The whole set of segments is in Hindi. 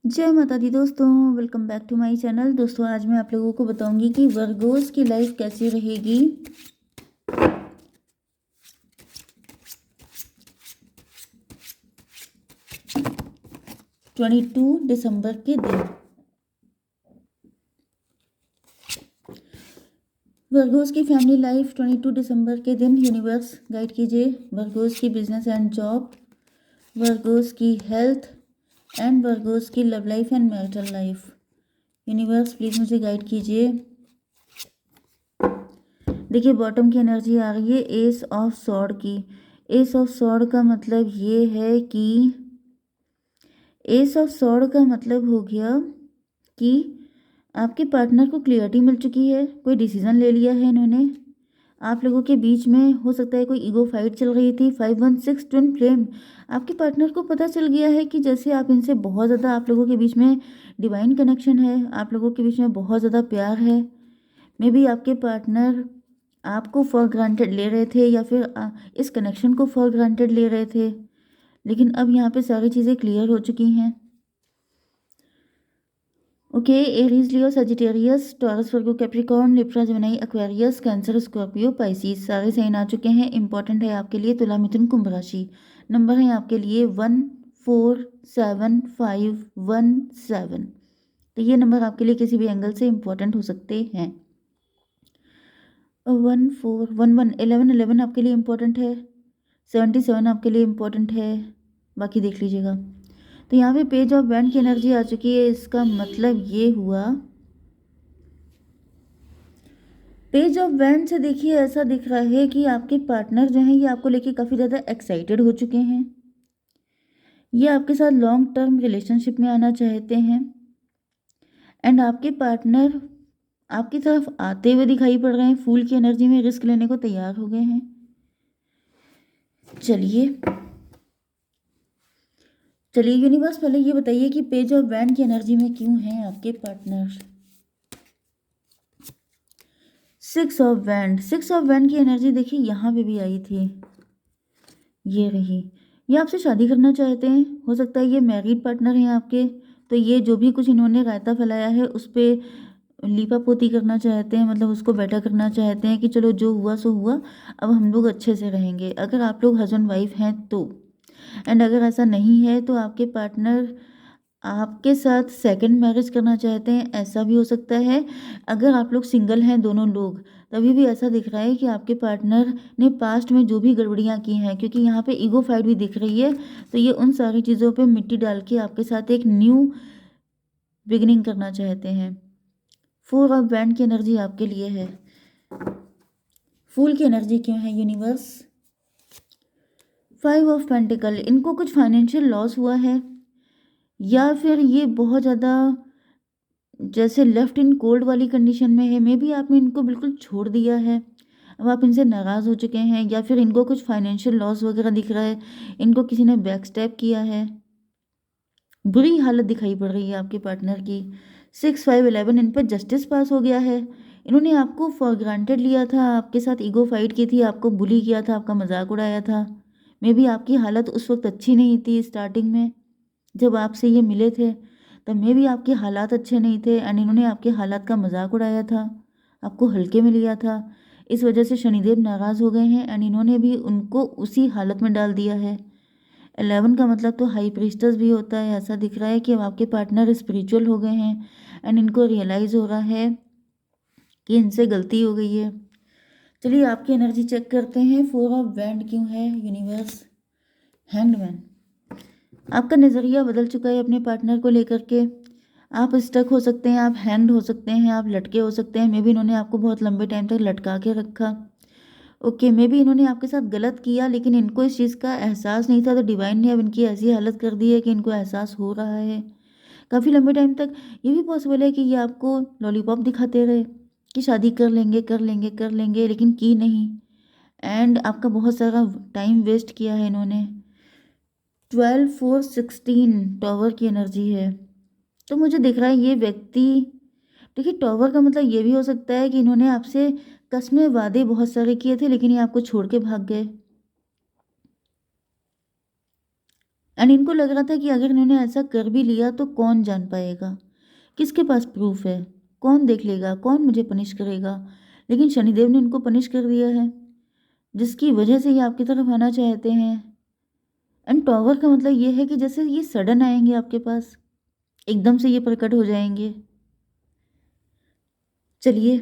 जय माता दी दोस्तों, welcome back to my channel. दोस्तों आज मैं आप लोगों को बताऊंगी कि वर्गोस की लाइफ कैसी रहेगी 22 दिसंबर के दिन। वर्गोस की फैमिली लाइफ 22 दिसंबर के दिन। यूनिवर्स गाइड कीजिए वर्गोस की बिजनेस एंड जॉब, वर्गोस की हेल्थ एंड वर्गोस की love life and marital life. Universe please मुझे गाइड कीजिए। देखिए बॉटम की एनर्जी आ रही है एस ऑफ सॉर्ड की। एस ऑफ सॉर्ड का मतलब ये है कि एस ऑफ सॉर्ड का मतलब हो गया कि आपके पार्टनर को क्लियरिटी मिल चुकी है, कोई डिसीजन ले लिया है इन्होंने। आप लोगों के बीच में हो सकता है कोई ईगो फाइट चल रही थी। 516 ट्विन फ्लेम। आपके पार्टनर को पता चल गया है कि जैसे आप इनसे बहुत ज़्यादा, आप लोगों के बीच में डिवाइन कनेक्शन है, आप लोगों के बीच में बहुत ज़्यादा प्यार है। मे बी आपके पार्टनर आपको फॉर ग्रांटेड ले रहे थे या फिर इस कनेक्शन को फॉर ग्रांटेड ले रहे थे, लेकिन अब यहाँ पे सारी चीज़ें क्लियर हो चुकी हैं। Okay, Aries, Leo, Sagittarius, Taurus, Virgo, Capricorn, Libra, Gemini, Aquarius, Cancer, Scorpio, Pisces सारे साइन आ चुके हैं। इंपॉर्टेंट है आपके लिए तुला, मिथुन, कुंभ राशि। नंबर है आपके लिए 147517। तो ये नंबर आपके लिए किसी भी एंगल से इंपॉर्टेंट हो सकते हैं। 1411 11 आपके लिए इम्पोर्टेंट है। 77 आपके लिए इम्पोर्टेंट है। बाकी देख लीजिएगा। तो यहाँ पे पेज ऑफ बैंड की एनर्जी आ चुकी है। इसका मतलब ये हुआ, पेज ऑफ बैंड से देखिए ऐसा दिख रहा है कि आपके पार्टनर जो हैं ये आपको लेके काफ़ी ज़्यादा एक्साइटेड हो चुके हैं। ये आपके साथ लॉन्ग टर्म रिलेशनशिप में आना चाहते हैं एंड आपके पार्टनर आपकी तरफ आते हुए दिखाई पड़ रहे हैं। फूल की एनर्जी में रिस्क लेने को तैयार हो गए हैं। चलिए चलिए यूनिवर्स पहले ये बताइए कि पेज ऑफ बैंड की एनर्जी में क्यों हैं आपके पार्टनर। 6 ऑफ बैंड की एनर्जी देखिए यहाँ पे भी आई थी, ये रही। ये आपसे शादी करना चाहते हैं, हो सकता है ये मैरिड पार्टनर हैं आपके। तो ये जो भी कुछ इन्होंने रायता फैलाया है उस पर लीपा पोती करना चाहते हैं, मतलब उसको बेटर करना चाहते हैं कि चलो जो हुआ सो हुआ, अब हम लोग अच्छे से रहेंगे। अगर आप लोग हस्बैंड वाइफ हैं तो, एंड अगर ऐसा नहीं है तो आपके पार्टनर आपके साथ सेकंड मैरिज करना चाहते हैं, ऐसा भी हो सकता है। अगर आप लोग सिंगल हैं दोनों लोग, तभी भी ऐसा दिख रहा है कि आपके पार्टनर ने पास्ट में जो भी गड़बड़ियां की हैं, क्योंकि यहाँ पे ईगो फाइट भी दिख रही है, तो ये उन सारी चीज़ों पे मिट्टी डाल के आपके साथ एक न्यू बिगिनिंग करना चाहते हैं। 4 ऑफ बैंड की एनर्जी आपके लिए है। फूल की एनर्जी क्यों है यूनिवर्स। 5 ऑफ पेंटिकल, इनको कुछ फाइनेंशियल लॉस हुआ है या फिर ये बहुत ज़्यादा जैसे लेफ्ट इन कोल्ड वाली कंडीशन में है। मे बी आपने इनको बिल्कुल छोड़ दिया है, अब आप इनसे नाराज़ हो चुके हैं, या फिर इनको कुछ फाइनेंशियल लॉस वगैरह दिख रहा है, इनको किसी ने बैक स्टेप किया है। बुरी हालत दिखाई पड़ रही है आपके पार्टनर की। 6 5 11, इन पर जस्टिस पास हो गया है। इन्होंने आपको फॉर ग्रांटेड लिया था, आपके साथ ईगो फाइट की थी, आपको बुली किया था, आपका मजाक उड़ाया था। मे बी आपकी हालत उस वक्त अच्छी नहीं थी स्टार्टिंग में, जब आपसे ये मिले थे तब मे भी आपके हालात अच्छे नहीं थे एंड इन्होंने आपके हालात का मजाक उड़ाया था, आपको हल्के में लिया था। इस वजह से शनिदेव नाराज़ हो गए हैं एंड इन्होंने भी उनको उसी हालत में डाल दिया है। 11 का मतलब तो हाई प्रीस्टस भी होता है। ऐसा दिख रहा है कि अब आपके पार्टनर स्पिरिचुअल हो गए हैं एंड इनको रियलाइज़ हो रहा है कि इनसे गलती हो गई है। चलिए आपकी एनर्जी चेक करते हैं। 4 ऑफ बैंड क्यों है यूनिवर्स। हैंगमैन, आपका नज़रिया बदल चुका है अपने पार्टनर को लेकर के। आप स्टक हो सकते हैं, आप हैंग्ड हो सकते हैं, आप लटके हो सकते हैं। मे बी इन्होंने आपको बहुत लंबे टाइम तक लटका के रखा। ओके, मे बी इन्होंने आपके साथ गलत किया लेकिन इनको इस चीज़ का एहसास नहीं था, तो डिवाइन ने अब इनकी ऐसी हालत कर दी है कि इनको एहसास हो रहा है। काफ़ी लंबे टाइम तक ये भी पॉसिबल है कि ये आपको लॉलीपॉप दिखाते रहे कि शादी कर लेंगे कर लेंगे कर लेंगे, लेकिन की नहीं। एंड आपका बहुत सारा टाइम वेस्ट किया है इन्होंने। 12 4 16 टॉवर की एनर्जी है। तो मुझे दिख रहा है ये व्यक्ति, देखिए टॉवर का मतलब ये भी हो सकता है कि इन्होंने आपसे कस्में वादे बहुत सारे किए थे लेकिन ये आपको छोड़ के भाग गए। एंड इनको लग रहा था कि अगर इन्होंने ऐसा कर भी लिया तो कौन जान पाएगा, किसके पास प्रूफ है, कौन देख लेगा, कौन मुझे पनिश करेगा। लेकिन शनिदेव ने इनको पनिश कर दिया है, जिसकी वजह से ये आपकी तरफ आना चाहते हैं। एंड टॉवर का मतलब ये है कि जैसे ये सडन आएंगे आपके पास, एकदम से ये प्रकट हो जाएंगे। चलिए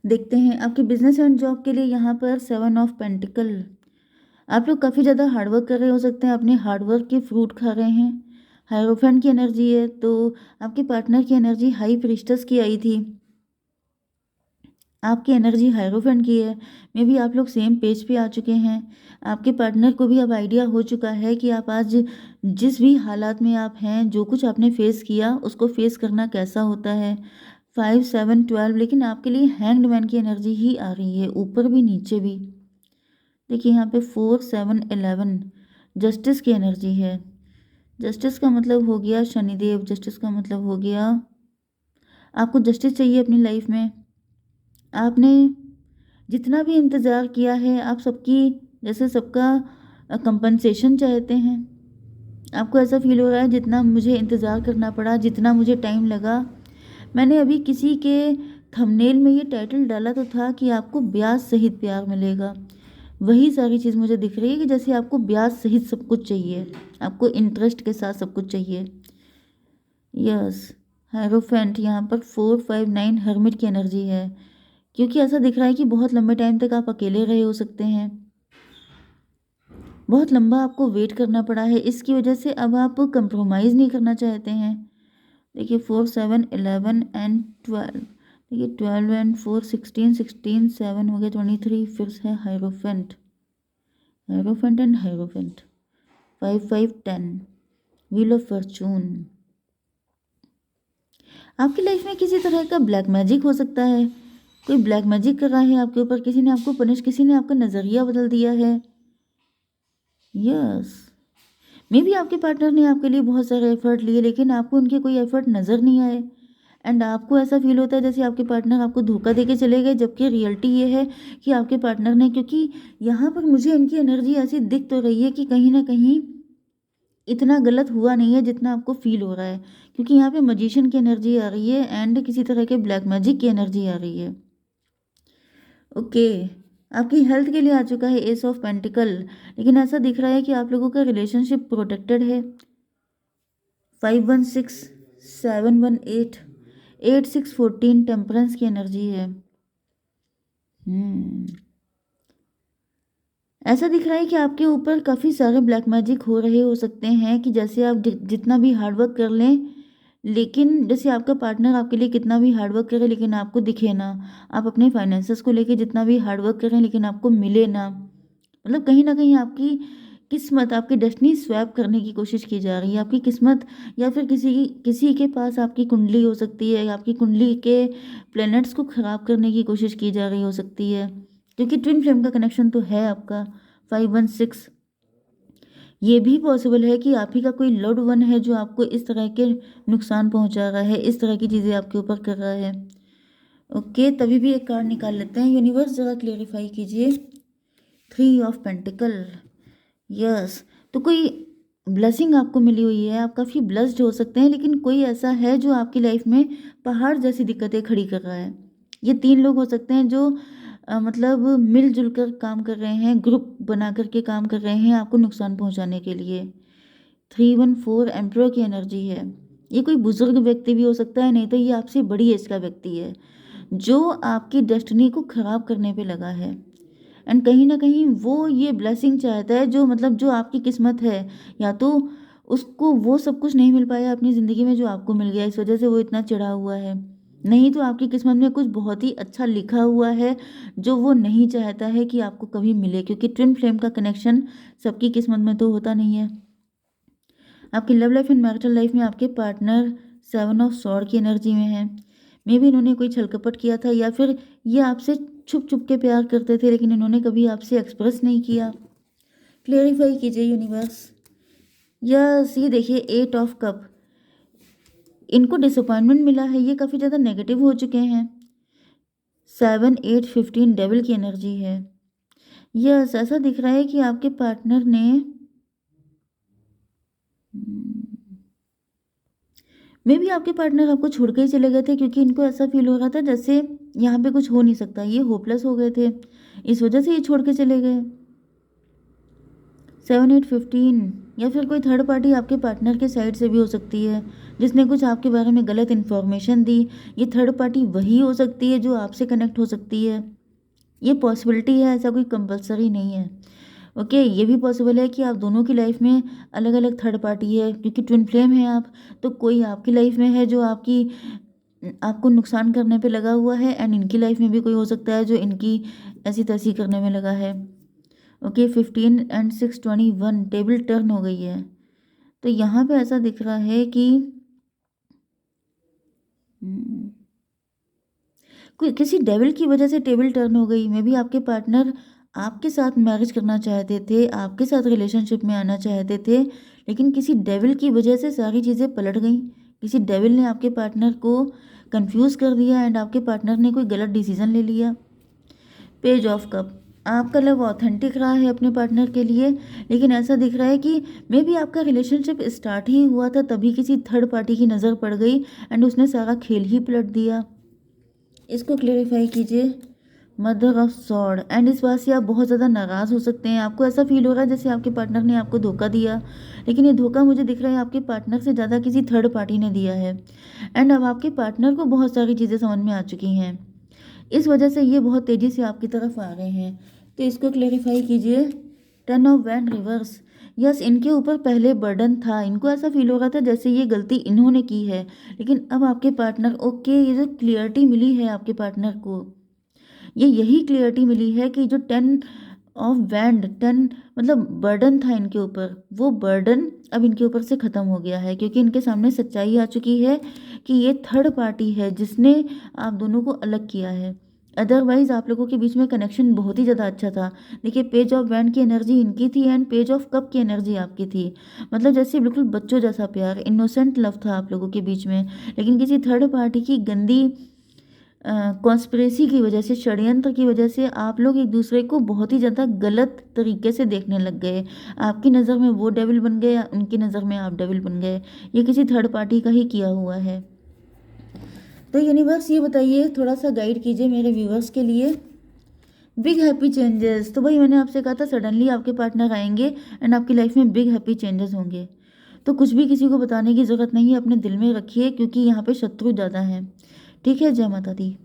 देखते हैं आपके बिजनेस एंड जॉब के लिए। यहाँ पर 7 ऑफ पेंटिकल, आप लोग काफ़ी ज़्यादा हार्डवर्क कर रहे हो सकते हैं, अपने हार्डवर्क के फ्रूट खा रहे हैं। हायरोफेंट की एनर्जी है, तो आपके पार्टनर की एनर्जी हाई प्रीस्टस की आई थी, आपकी एनर्जी हायरोफेंट की है। मे बी आप लोग सेम पेज पे आ चुके हैं। आपके पार्टनर को भी अब आइडिया हो चुका है कि आप आज जिस भी हालात में आप हैं, जो कुछ आपने फेस किया उसको फेस करना कैसा होता है। 5 7 12, लेकिन आपके लिए हैंग्ड मैन की एनर्जी ही आ रही है, ऊपर भी नीचे भी। देखिए यहाँ पे 4 7 11 जस्टिस की एनर्जी है। जस्टिस का मतलब हो गया शनिदेव, जस्टिस का मतलब हो गया आपको जस्टिस चाहिए अपनी लाइफ में। आपने जितना भी इंतज़ार किया है, आप सबकी जैसे सबका कंपनसेशन चाहते हैं। आपको ऐसा फील हो रहा है जितना मुझे इंतज़ार करना पड़ा, जितना मुझे टाइम लगा। मैंने अभी किसी के थंबनेल में ये टाइटल डाला तो था कि आपको ब्याज सहित प्यार मिलेगा। वही सारी चीज़ मुझे दिख रही है कि जैसे आपको ब्याज सहित सब कुछ चाहिए, आपको इंटरेस्ट के साथ सब कुछ चाहिए। यस, हायरोफेंट यहाँ पर 4 5 9 हर्मिट की एनर्जी है, क्योंकि ऐसा दिख रहा है कि बहुत लंबे टाइम तक आप अकेले रहे हो सकते हैं, बहुत लंबा आपको वेट करना पड़ा है, इसकी वजह से अब आप कंप्रोमाइज़ नहीं करना चाहते हैं। देखिए 4 7 11 एंड 12, देखिए 12 एंड 4 16 16 हो गया 23, फिर है hierophant, hierophant and hierophant. 5 5 10, wheel of Fortune. आपकी लाइफ में किसी तरह का ब्लैक मैजिक हो सकता है, कोई ब्लैक मैजिक कर रहा है आपके ऊपर, किसी ने आपको पनिश, किसी ने आपका नज़रिया बदल दिया है। यस, मे बी आपके पार्टनर ने आपके लिए बहुत सारे एफर्ट लिए, लेकिन आपको उनके कोई एफर्ट नज़र नहीं आए। एंड आपको ऐसा फील होता है जैसे आपके पार्टनर आपको धोखा देके चले गए, जबकि रियलिटी ये है कि आपके पार्टनर ने, क्योंकि यहाँ पर मुझे इनकी एनर्जी ऐसी दिख तो रही है कि कहीं ना कहीं इतना गलत हुआ नहीं है जितना आपको फील हो रहा है, क्योंकि यहाँ पे मजिशियन की एनर्जी आ रही है एंड किसी तरह के ब्लैक मैजिक की एनर्जी आ रही है। ओके, आपकी हेल्थ के लिए आ चुका है एस ऑफ पेंटिकल, लेकिन ऐसा दिख रहा है कि आप लोगों का रिलेशनशिप प्रोटेक्टेड है। 5 1 6 7 1 8, 8 6 14 टेम्परेंस की एनर्जी है। ऐसा दिख रहा है कि आपके ऊपर काफ़ी सारे ब्लैक मैजिक हो रहे हो सकते हैं, कि जैसे आप जितना भी हार्डवर्क कर लें, लेकिन जैसे आपका पार्टनर आपके लिए कितना भी हार्डवर्क करे लेकिन आपको दिखे ना, आप अपने फाइनेंसेस को लेके जितना भी हार्डवर्क करें लेकिन आपको मिले ना, मतलब कहीं ना कहीं आपकी किस्मत, आपकी डेस्टिनी स्वैप करने की कोशिश की जा रही है, आपकी किस्मत, या फिर किसी के पास आपकी कुंडली हो सकती है, आपकी कुंडली के प्लैनेट्स को ख़राब करने की कोशिश की जा रही हो सकती है, क्योंकि ट्विन फ्लेम का कनेक्शन तो है आपका। 5 1 6, ये भी पॉसिबल है कि आप ही का कोई लव्ड वन है जो आपको इस तरह के नुकसान पहुंचा रहा है, इस तरह की चीज़ें आपके ऊपर कर रहा है। ओके, तभी भी एक कार्ड निकाल लेते हैं। यूनिवर्स ज़रा क्लेरिफाई कीजिए। 3 ऑफ पेंटिकल, यस, तो कोई ब्लेसिंग आपको मिली हुई है, आप काफ़ी ब्लेस्ड हो सकते हैं, लेकिन कोई ऐसा है जो आपकी लाइफ में पहाड़ जैसी दिक्कतें खड़ी कर रहा है। ये 3 लोग हो सकते हैं जो मतलब मिलजुल कर काम कर रहे हैं, ग्रुप बना करके काम कर रहे हैं आपको नुकसान पहुंचाने के लिए। 3 1 4 एम्परर की एनर्जी है। ये कोई बुजुर्ग व्यक्ति भी हो सकता है, नहीं तो ये आपसे बड़ी एज का व्यक्ति है जो आपकी डेस्टिनी को खराब करने पे लगा है। एंड कहीं ना कहीं वो ये ब्लेसिंग चाहता है, जो मतलब जो आपकी किस्मत है, या तो उसको वो सब कुछ नहीं मिल पाया अपनी ज़िंदगी में जो आपको मिल गया, इस वजह से वो इतना चिढ़ा हुआ है, नहीं तो आपकी किस्मत में कुछ बहुत ही अच्छा लिखा हुआ है जो वो नहीं चाहता है कि आपको कभी मिले, क्योंकि ट्विन फ्लेम का कनेक्शन सबकी किस्मत में तो होता नहीं है। आपकी love life and marital life में आपके पार्टनर 7 ऑफ सॉर्ड की एनर्जी में है। मे बी इन्होंने कोई छलकपट किया था, या फिर ये आपसे छुप छुप के प्यार करते थे लेकिन इन्होंने कभी आपसे एक्सप्रेस नहीं किया। क्लेरिफाई कीजिए यूनिवर्स। यस, ये देखिए 8 ऑफ कप, इनको डिसअपॉइंटमेंट मिला है, ये काफ़ी ज़्यादा नेगेटिव हो चुके हैं। 7 8 15 डेविल की एनर्जी है। यस, ऐसा दिख रहा है कि आपके पार्टनर ने मे बी आपके पार्टनर आपको छोड़ के ही चले गए थे, क्योंकि इनको ऐसा फ़ील हो रहा था जैसे यहाँ पे कुछ हो नहीं सकता, ये होपलेस हो गए थे, इस वजह से ये छोड़ के चले गए। 7, 8, 15 या फिर कोई थर्ड पार्टी आपके पार्टनर के साइड से भी हो सकती है, जिसने कुछ आपके बारे में गलत इन्फॉर्मेशन दी। ये थर्ड पार्टी वही हो सकती है जो आपसे कनेक्ट हो सकती है। ये पॉसिबिलिटी है, ऐसा कोई कंपल्सरी नहीं है। ओके, ये भी पॉसिबल है कि आप दोनों की लाइफ में अलग अलग थर्ड पार्टी है, क्योंकि ट्विन फ्लेम है आप, तो कोई आपकी लाइफ में है जो आपको नुकसान करने पे लगा हुआ है, एंड इनकी लाइफ में भी कोई हो सकता है जो इनकी ऐसी तैसी करने में लगा है। ओके, 15 एंड 6, 21 टेबल टर्न हो गई है। तो यहाँ पे ऐसा दिख रहा है कि हम्म, कोई किसी डेविल की वजह से टेबल टर्न हो गई। मे बी आपके पार्टनर आपके साथ मैरिज करना चाहते थे, आपके साथ रिलेशनशिप में आना चाहते थे, लेकिन किसी डेविल की वजह से सारी चीज़ें पलट गई। किसी डेविल ने आपके पार्टनर को कंफ्यूज कर दिया एंड आपके पार्टनर ने कोई गलत डिसीजन ले लिया। पेज ऑफ कप, आपका लव ऑथेंटिक रहा है अपने पार्टनर के लिए, लेकिन ऐसा दिख रहा है कि मे बी आपका रिलेशनशिप स्टार्ट ही हुआ था तभी किसी थर्ड पार्टी की नज़र पड़ गई एंड उसने सारा खेल ही पलट दिया। इसको क्लेरिफाई कीजिए। मदर ऑफ सॉर्ड, एंड इस बात से आप बहुत ज़्यादा नाराज़ हो सकते हैं। आपको ऐसा फील हो रहा है जैसे आपके पार्टनर ने आपको धोखा दिया, लेकिन ये धोखा मुझे दिख रहा है आपके पार्टनर से ज़्यादा किसी थर्ड पार्टी ने दिया है, एंड अब आपके पार्टनर को बहुत सारी चीज़ें समझ में आ चुकी हैं। इस वजह से ये बहुत तेज़ी से आपकी तरफ आ गए हैं। तो इसको क्लेरिफाई कीजिए। 10 ऑफ वैंड रिवर्स, यस, इनके ऊपर पहले बर्डन था, इनको ऐसा फील हो रहा था जैसे ये गलती इन्होंने की है, लेकिन अब आपके पार्टनर ओके, ये जो क्लियरिटी मिली है आपके पार्टनर को, ये यही क्लियरिटी मिली है कि जो 10 ऑफ वैंड, 10 मतलब बर्डन था इनके ऊपर, वो बर्डन अब इनके ऊपर से ख़त्म हो गया है, क्योंकि इनके सामने सच्चाई आ चुकी है कि ये थर्ड पार्टी है जिसने आप दोनों को अलग किया है। अदरवाइज आप लोगों के बीच में कनेक्शन बहुत ही ज़्यादा अच्छा था। देखिए, पेज ऑफ वैंड की एनर्जी इनकी थी एंड पेज ऑफ कप की एनर्जी आपकी थी। मतलब जैसे बिल्कुल बच्चों जैसा प्यार, इनोसेंट लव था आप लोगों के बीच में, लेकिन किसी थर्ड पार्टी की गंदी कॉन्स्पिरेसी की वजह से, षड्यंत्र की वजह से आप लोग एक दूसरे को बहुत ही ज़्यादा गलत तरीके से देखने लग गए। आपकी नज़र में वो डेविल बन गए, उनकी नज़र में आप डेविल बन गए। ये किसी थर्ड पार्टी का ही किया हुआ है। तो यूनिवर्स ये बताइए, थोड़ा सा गाइड कीजिए मेरे व्यूवर्स के लिए। बिग हैप्पी चेंजेस, तो भाई मैंने आपसे कहा था सडनली आपके पार्टनर आएंगे एंड आपकी लाइफ में बिग हैप्पी चेंजेस होंगे। तो कुछ भी किसी को बताने की ज़रूरत नहीं है, अपने दिल में रखिए, क्योंकि यहाँ पे शत्रु ज़्यादा हैं। ठीक है, जय माता दी।